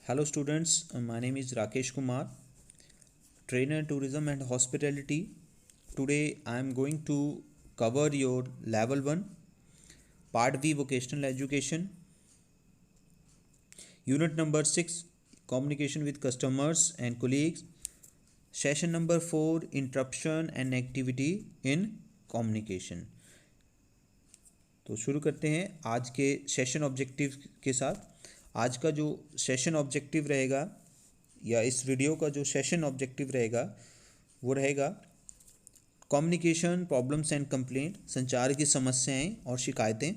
Hello students, my name is Rakesh Kumar, trainer tourism and hospitality. Today I am going to cover your level 1 part V vocational education unit number 6 communication with customers and colleagues, session number 4 interruption and activity in communication। तो शुरू करते हैं आज के session objective के साथ। आज का जो सेशन ऑब्जेक्टिव रहेगा या इस वीडियो का जो सेशन ऑब्जेक्टिव रहेगा वो रहेगा कम्युनिकेशन प्रॉब्लम्स एंड कंप्लेंट, संचार की समस्याएं और शिकायतें,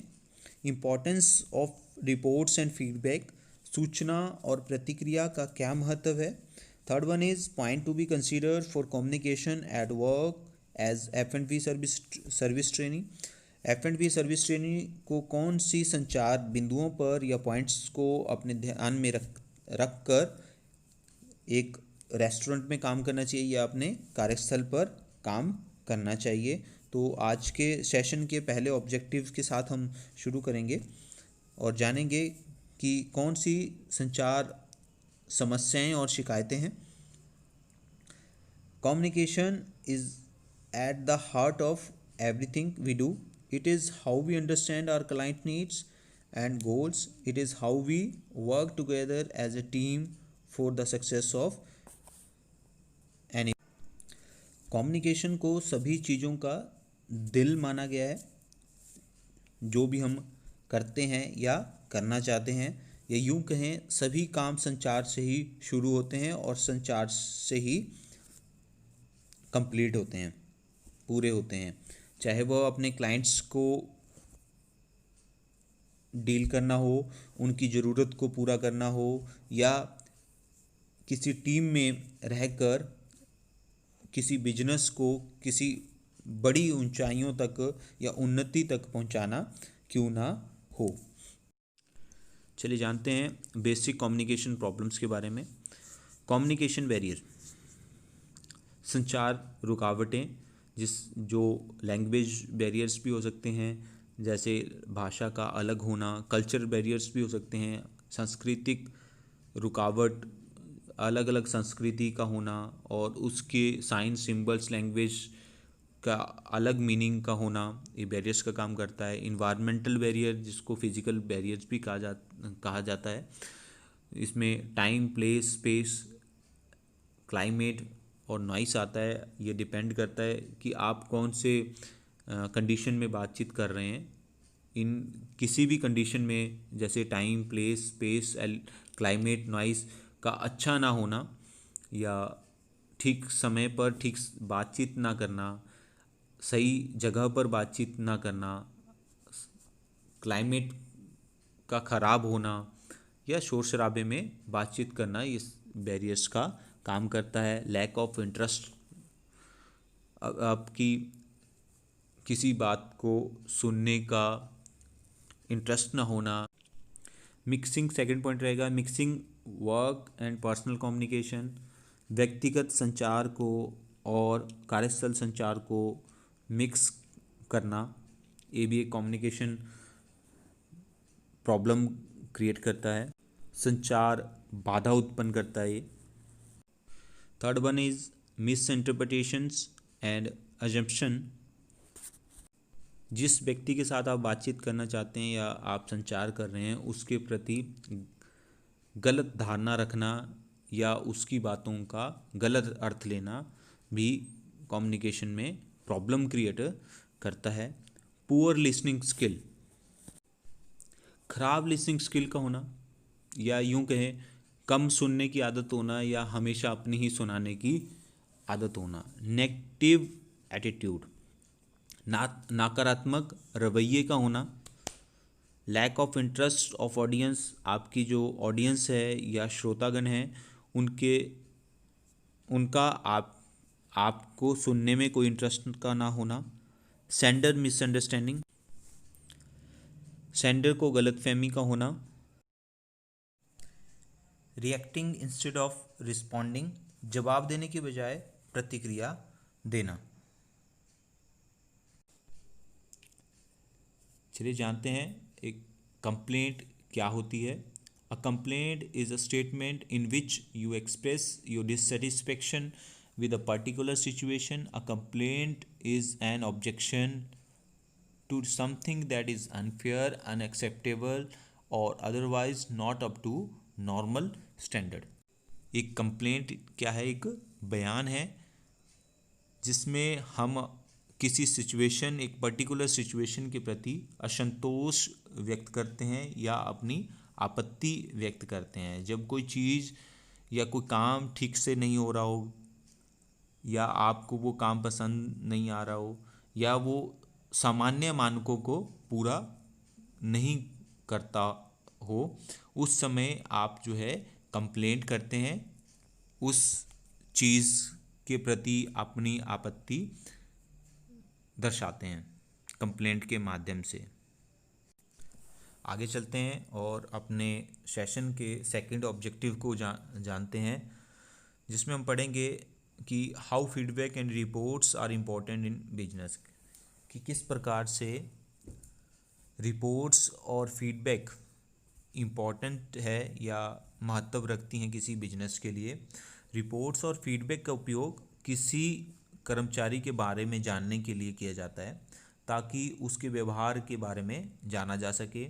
importance of reports and feedback, सूचना और प्रतिक्रिया का क्या महत्व है। Third one is point to be consider for communication at work as F&B service training. F&B service training को कौन सी संचार बिंदुओं पर या पॉइंट्स को अपने ध्यान में रख कर एक रेस्टोरेंट में काम करना चाहिए या अपने कार्यस्थल पर काम करना चाहिए। तो आज के सेशन के पहले ऑब्जेक्टिव के साथ हम शुरू करेंगे और जानेंगे कि कौन सी संचार समस्याएं और शिकायतें हैं। Communication is at the heart of everything we do. It is how we understand our client needs and goals. It is how we work together as a team for the success of any. Communication को सभी चीज़ों का दिल माना गया है। जो भी हम करते हैं या करना चाहते हैं या यूँ कहें सभी काम संचार से ही शुरू होते हैं और संचार से ही कंप्लीट होते हैं, पूरे होते हैं। चाहे वह अपने क्लाइंट्स को डील करना हो, उनकी ज़रूरत को पूरा करना हो या किसी टीम में रहकर किसी बिजनेस को किसी बड़ी ऊंचाइयों तक या उन्नति तक पहुंचाना क्यों ना हो। चलिए जानते हैं बेसिक कम्युनिकेशन प्रॉब्लम्स के बारे में। कम्युनिकेशन बैरियर, संचार रुकावटें, जो लैंग्वेज बैरियर्स भी हो सकते हैं, जैसे भाषा का अलग होना, कल्चर बैरियर्स भी हो सकते हैं, सांस्कृतिक रुकावट, अलग अलग संस्कृति का होना और उसके साइन सिंबल्स लैंग्वेज का अलग मीनिंग का होना, ये बैरियर्स का काम करता है। इन्वायरमेंटल बैरियर, जिसको फिजिकल बैरियर्स भी कहा जाता है, इसमें टाइम, प्लेस, स्पेस, क्लाइमेट और नॉइस आता है। ये डिपेंड करता है कि आप कौन से कंडीशन में बातचीत कर रहे हैं। इन किसी भी कंडीशन में जैसे time, place, space, climate, noise का अच्छा ना होना या ठीक समय पर ठीक बातचीत ना करना, सही जगह पर बातचीत ना करना, क्लाइमेट का ख़राब होना या शोर शराबे में बातचीत करना, इस बैरियर्स का काम करता है। लैक ऑफ इंटरेस्ट, आपकी किसी बात को सुनने का इंटरेस्ट ना होना। मिक्सिंग सेकंड पॉइंट रहेगा, mixing work and personal communication, व्यक्तिगत संचार को और कार्यस्थल संचार को मिक्स करना, ये भी एक कम्युनिकेशन प्रॉब्लम क्रिएट करता है, संचार बाधा उत्पन्न करता है ये। Third one is miss interpretations and assumption, जिस व्यक्ति के साथ आप बातचीत करना चाहते हैं या आप संचार कर रहे हैं उसके प्रति गलत धारणा रखना या उसकी बातों का गलत अर्थ लेना भी कम्युनिकेशन में प्रॉब्लम क्रिएट करता है। पुअर लिसनिंग स्किल, खराब लिसनिंग स्किल का होना या यूं कहें कम सुनने की आदत होना या हमेशा अपनी ही सुनाने की आदत होना। नेगेटिव एटीट्यूड, नकारात्मक रवैये का होना। Lack of interest of audience, आपकी जो ऑडियंस है या श्रोतागण हैं उनका आपको सुनने में कोई इंटरेस्ट का ना होना। सेंडर मिसअंडरस्टैंडिंग, सेंडर को गलतफहमी का होना। रिएक्टिंग इंस्टेड ऑफ रिस्पॉन्डिंग, जवाब देने के बजाय प्रतिक्रिया देना। चलिए जानते हैं एक कंप्लेंट क्या होती है A complaint is a statement in which you express your dissatisfaction with a particular situation. A complaint is an objection to something that is unfair, unacceptable, or otherwise not up to normal standard. एक complaint क्या है? एक बयान है जिसमें हम किसी situation, एक पर्टिकुलर सिचुएशन के प्रति असंतोष व्यक्त करते हैं या अपनी आपत्ति व्यक्त करते हैं। जब कोई चीज़ या कोई काम ठीक से नहीं हो रहा हो, या आपको वो काम पसंद नहीं आ रहा हो, या वो सामान्य मानकों को पूरा नहीं करता हो, उस समय आप जो है कंप्लेंट करते हैं, उस चीज़ के प्रति अपनी आपत्ति दर्शाते हैं कंप्लेंट के माध्यम से। आगे चलते हैं और अपने सेशन के सेकंड ऑब्जेक्टिव को जानते हैं, जिसमें हम पढ़ेंगे कि how feedback and reports are important in business, कि किस प्रकार से रिपोर्ट्स और फीडबैक इम्पॉर्टेंट है या महत्व रखती हैं किसी बिजनेस के लिए। रिपोर्ट्स और फीडबैक का उपयोग किसी कर्मचारी के बारे में जानने के लिए किया जाता है ताकि उसके व्यवहार के बारे में जाना जा सके।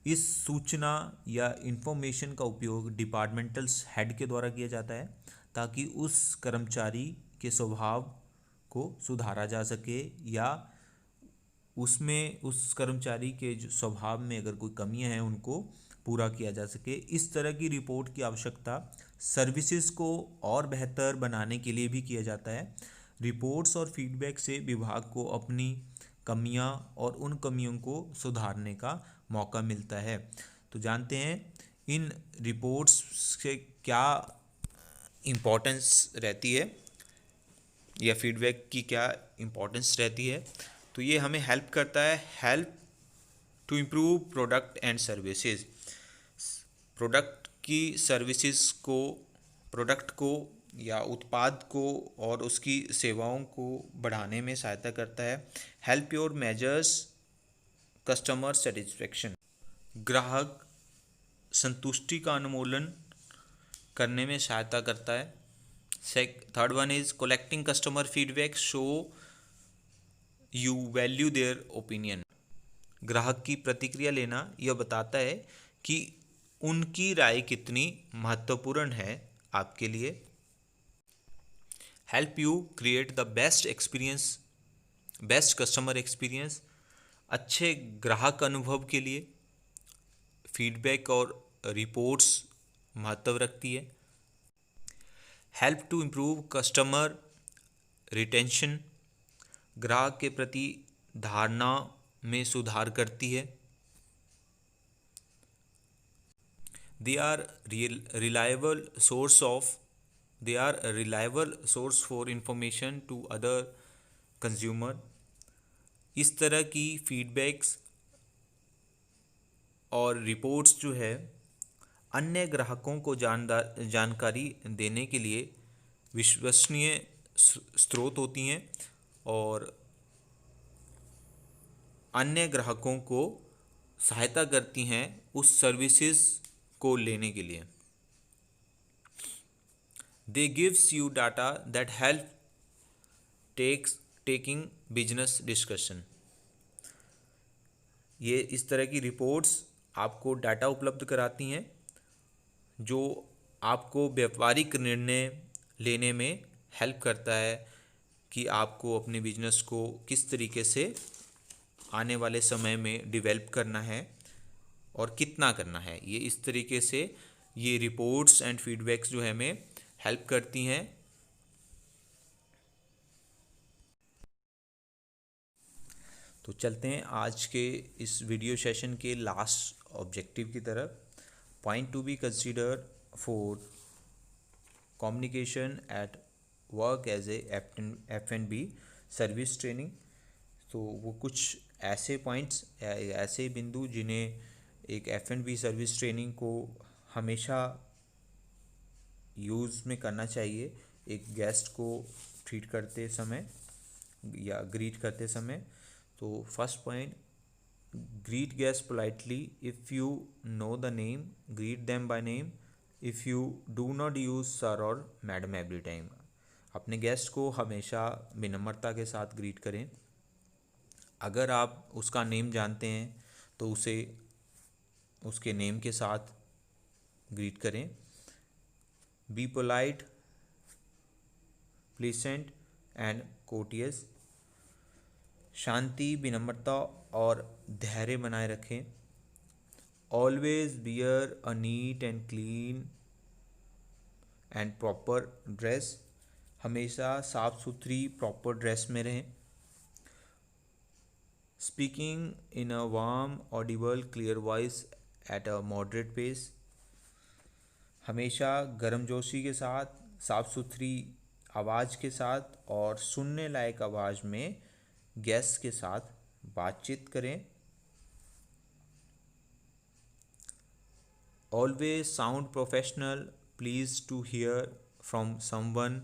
इस सूचना या इन्फॉर्मेशन का उपयोग डिपार्टमेंटल हेड के द्वारा किया जाता है ताकि उस कर्मचारी के स्वभाव को सुधारा जा सके या उसमें उस कर्मचारी के जो स्वभाव में अगर कोई कमियां हैं उनको पूरा किया जा सके। इस तरह की रिपोर्ट की आवश्यकता सर्विसेज को और बेहतर बनाने के लिए भी किया जाता है। रिपोर्ट्स और फीडबैक से विभाग को अपनी कमियां और उन कमियों को सुधारने का मौका मिलता है। तो जानते हैं इन रिपोर्ट्स से क्या इम्पोर्टेंस रहती है या फीडबैक की क्या इम्पोर्टेंस रहती है। तो ये हमें हेल्प करता है, help to improve product and services. Product की सर्विसेज को, प्रोडक्ट को या उत्पाद को और उसकी सेवाओं को बढ़ाने में सहायता करता है। Help your measures customer satisfaction, ग्राहक संतुष्टि का अनुमूलन करने में सहायता करता है। Third one is collecting customer feedback show you value their opinion, ग्राहक की प्रतिक्रिया लेना यह बताता है कि उनकी राय कितनी महत्वपूर्ण है आपके लिए। Help you create the best experience, best customer experience, अच्छे ग्राहक अनुभव के लिए फीडबैक और रिपोर्ट्स महत्व रखती है। Help to improve customer retention, ग्राहक के प्रति धारणा में सुधार करती है। They are reliable source for information to other consumer. इस तरह की फीडबैक्स और रिपोर्ट्स जो है अन्य ग्राहकों को जानकारी देने के लिए विश्वसनीय स्रोत होती हैं और अन्य ग्राहकों को सहायता करती हैं उस सर्विसेज को लेने के लिए। They gives you data that help taking business discussion. ये इस तरह की रिपोर्ट्स आपको डाटा उपलब्ध कराती हैं जो आपको व्यापारिक निर्णय लेने में हेल्प करता है कि आपको अपने बिजनेस को किस तरीके से आने वाले समय में डेवलप करना है और कितना करना है। ये इस तरीके से ये रिपोर्ट्स एंड फीडबैक्स जो है हमें हेल्प करती हैं। तो चलते हैं आज के इस वीडियो सेशन के लास्ट ऑब्जेक्टिव की तरफ। Point to be consider for communication at work as a F&B service training. तो वो कुछ ऐसे पॉइंट्स, ऐसे बिंदु जिन्हें एक F&B सर्विस ट्रेनिंग को हमेशा यूज़ में करना चाहिए एक गेस्ट को ट्रीट करते समय या ग्रीट करते समय। तो first point, greet guests politely. If you know the name, greet them by name. If you do not use sir or madam every time. अपने गेस्ट को हमेशा विनम्रता के साथ ग्रीट करें. अगर आप उसका नेम जानते हैं तो उसे उसके नेम के साथ ग्रीट करें. Be polite, pleasant and courteous. शांति, विनम्रता और धैर्य बनाए रखें. Always wear a neat and clean and proper dress. हमेशा साफ सुथरी प्रॉपर ड्रेस में रहें. Speaking in a warm audible clear voice at a moderate pace. हमेशा गर्मजोशी के साथ, साफ सुथरी आवाज़ के साथ और सुनने लायक आवाज़ में गेस्ट के साथ बातचीत करें. Always sound professional, please to hear from someone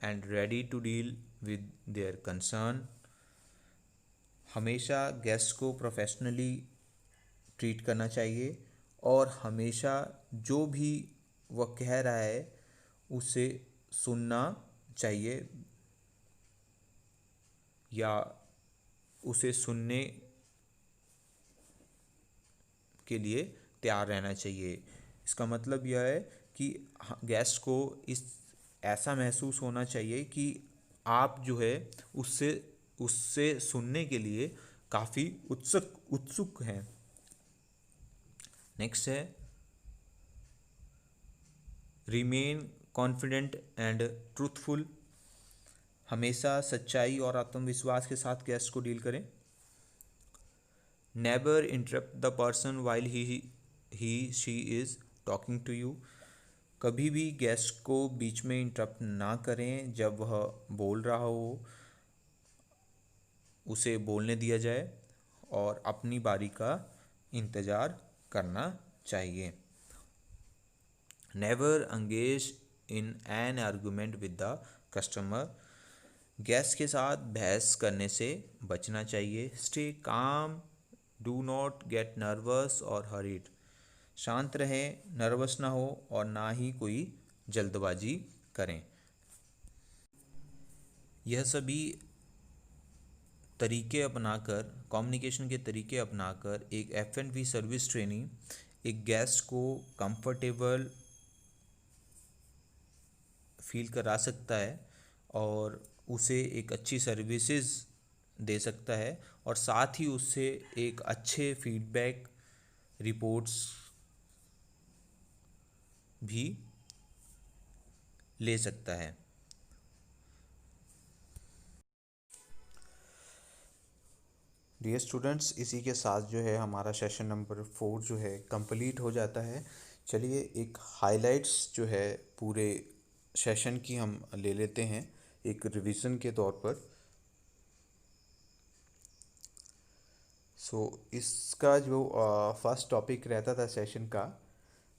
and ready to deal with their concern. हमेशा गेस्ट को प्रोफेशनली ट्रीट करना चाहिए और हमेशा जो भी वह कह रहा है उसे सुनना चाहिए या उसे सुनने के लिए तैयार रहना चाहिए. इसका मतलब यह है कि गेस्ट को इस ऐसा महसूस होना चाहिए कि आप जो है उससे उससे सुनने के लिए काफ़ी उत्सुक हैं. नेक्स्ट है रिमेन कॉन्फिडेंट एंड ट्रूथफुल. हमेशा सच्चाई और आत्मविश्वास के साथ गेस्ट को डील करें. Never interrupt the person while he she is talking to you. कभी भी गेस्ट को बीच में इंटरप्ट ना करें. जब वह बोल रहा हो उसे बोलने दिया जाए और अपनी बारी का इंतज़ार करना चाहिए. Never engage in an argument with the customer. Guest के साथ बहस करने से बचना चाहिए. Stay calm, do not gate nervous और हरीड. शांत रहें, नर्वस ना हो और ना ही कोई जल्दबाजी करें. यह सभी तरीके अपनाकर, कम्युनिकेशन के तरीके अपनाकर एक F&B सर्विस ट्रेनिंग एक गेस्ट को कंफर्टेबल फील करा सकता है और उसे एक अच्छी सर्विसेज दे सकता है और साथ ही उससे एक अच्छे फीडबैक रिपोर्ट्स भी ले सकता है. डियर स्टूडेंट्स, इसी के साथ जो है हमारा सेशन नंबर 4 जो है कंप्लीट हो जाता है. चलिए एक हाइलाइट्स जो है पूरे सेशन की हम ले लेते हैं एक रिवीजन के तौर पर. इसका जो फर्स्ट टॉपिक रहता था सेशन का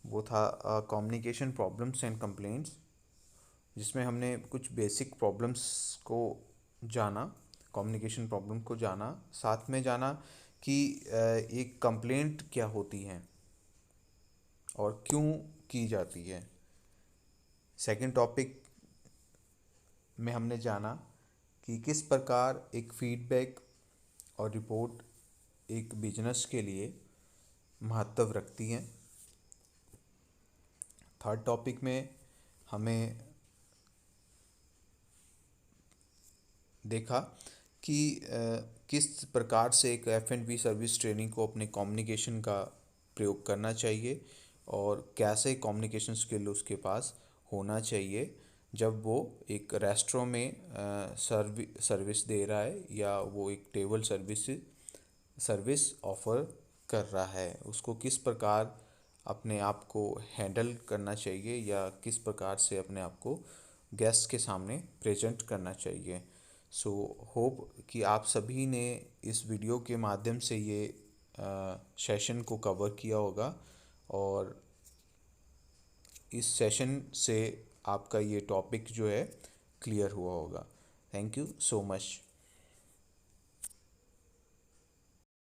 वो था कम्युनिकेशन प्रॉब्लम्स एंड कंप्लेंट्स, जिसमें हमने कुछ बेसिक प्रॉब्लम्स को जाना, कम्युनिकेशन प्रॉब्लम को जाना, साथ में जाना कि एक कंप्लेंट क्या होती है और क्यों की जाती है. सेकंड टॉपिक में हमने जाना कि किस प्रकार एक फीडबैक और रिपोर्ट एक बिजनेस के लिए महत्व रखती हैं. थर्ड टॉपिक में हमें देखा कि किस प्रकार से एक F&B सर्विस ट्रेनिंग को अपने कम्युनिकेशन का प्रयोग करना चाहिए और कैसे कम्युनिकेशन स्किल उसके पास होना चाहिए जब वो एक रेस्टोरेंट में सर्विस दे रहा है या वो एक टेबल सर्विस ऑफ़र कर रहा है. उसको किस प्रकार अपने आप को हैंडल करना चाहिए या किस प्रकार से अपने आप को गेस्ट के सामने प्रेजेंट करना चाहिए. सो होप कि आप सभी ने इस वीडियो के माध्यम से ये सेशन को कवर किया होगा और इस सेशन से आपका ये टॉपिक जो है क्लियर हुआ होगा. Thank you so much.